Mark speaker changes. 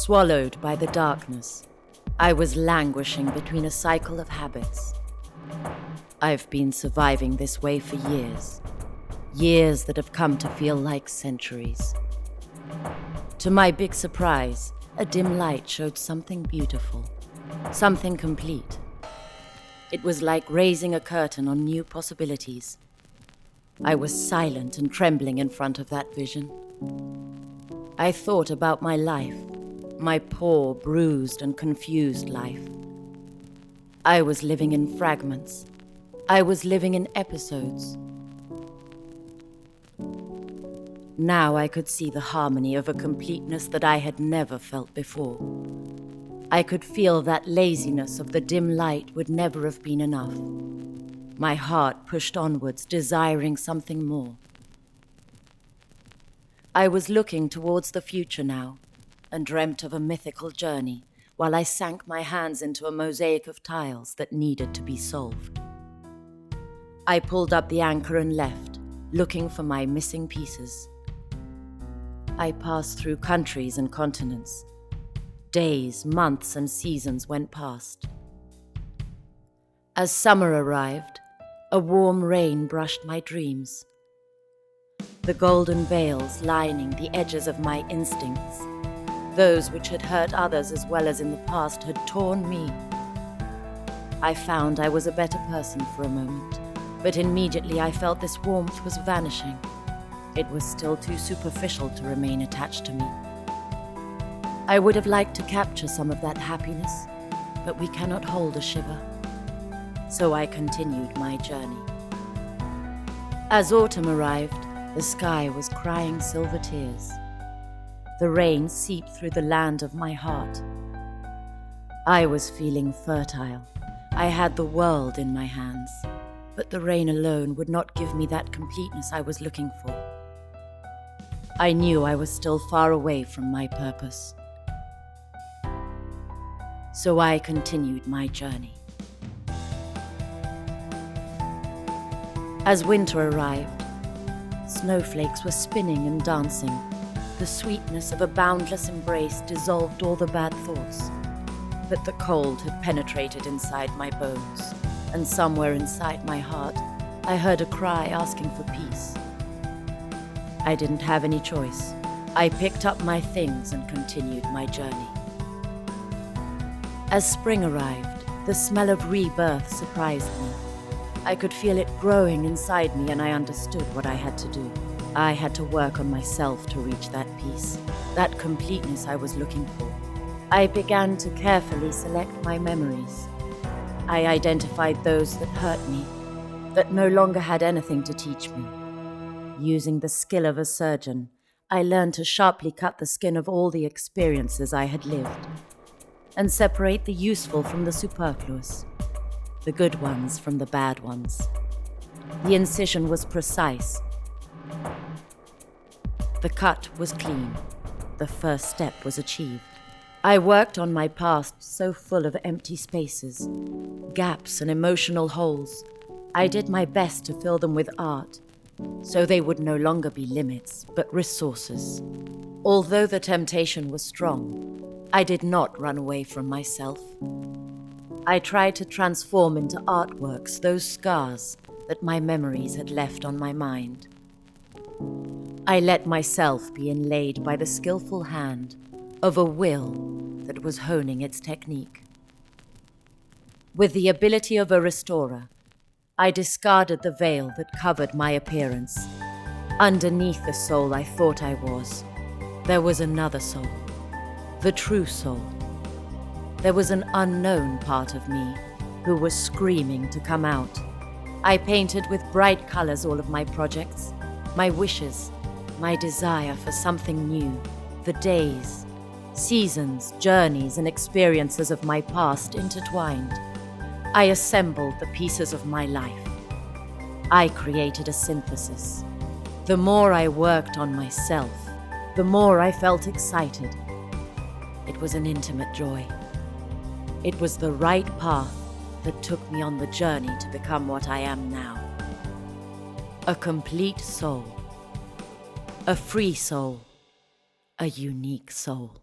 Speaker 1: Swallowed by the darkness, I was languishing between a cycle of habits. I've been surviving this way for years. Years that have come to feel like centuries. To my big surprise, a dim light showed something beautiful, something complete. It was like raising a curtain on new possibilities. I was silent and trembling in front of that vision. I thought about my life, my poor, bruised and confused life. I was living in fragments. I was living in episodes. Now I could see the harmony of a completeness that I had never felt before. I could feel that laziness of the dim light would never have been enough. My heart pushed onwards, desiring something more. I was looking towards the future now, and dreamt of a mythical journey, while I sank my hands into a mosaic of tiles that needed to be solved. I pulled up the anchor and left, looking for my missing pieces. I passed through countries and continents. Days, months, and seasons went past. As summer arrived, a warm rain brushed my dreams. The golden veils lining the edges of my instincts, those which had hurt others as well as in the past, had torn me. I found I was a better person for a moment, but immediately I felt this warmth was vanishing. It was still too superficial to remain attached to me. I would have liked to capture some of that happiness, but we cannot hold a shiver. So I continued my journey. As autumn arrived, the sky was crying silver tears. The rain seeped through the land of my heart. I was feeling fertile. I had the world in my hands, but the rain alone would not give me that completeness I was looking for. I knew I was still far away from my purpose. So I continued my journey. As winter arrived, snowflakes were spinning and dancing. The sweetness of a boundless embrace dissolved all the bad thoughts. But the cold had penetrated inside my bones, and somewhere inside my heart, I heard a cry asking for peace. I didn't have any choice. I picked up my things and continued my journey. As spring arrived, the smell of rebirth surprised me. I could feel it growing inside me, and I understood what I had to do. I had to work on myself to reach that peace, that completeness I was looking for. I began to carefully select my memories. I identified those that hurt me, that no longer had anything to teach me. Using the skill of a surgeon, I learned to sharply cut the skin of all the experiences I had lived, and separate the useful from the superfluous, the good ones from the bad ones. The incision was precise. The cut was clean. The first step was achieved. I worked on my past so full of empty spaces, gaps and emotional holes. I did my best to fill them with art, so they would no longer be limits, but resources. Although the temptation was strong, I did not run away from myself. I tried to transform into artworks those scars that my memories had left on my mind. I let myself be inlaid by the skillful hand of a will that was honing its technique. With the ability of a restorer, I discarded the veil that covered my appearance. Underneath the soul I thought I was, there was another soul, the true soul. There was an unknown part of me who was screaming to come out. I painted with bright colors all of my projects, my wishes, my desire for something new, the days, seasons, journeys, and experiences of my past intertwined. I assembled the pieces of my life. I created a synthesis. The more I worked on myself, the more I felt excited. It was an intimate joy. It was the right path that took me on the journey to become what I am now. A complete soul. A free soul. A unique soul.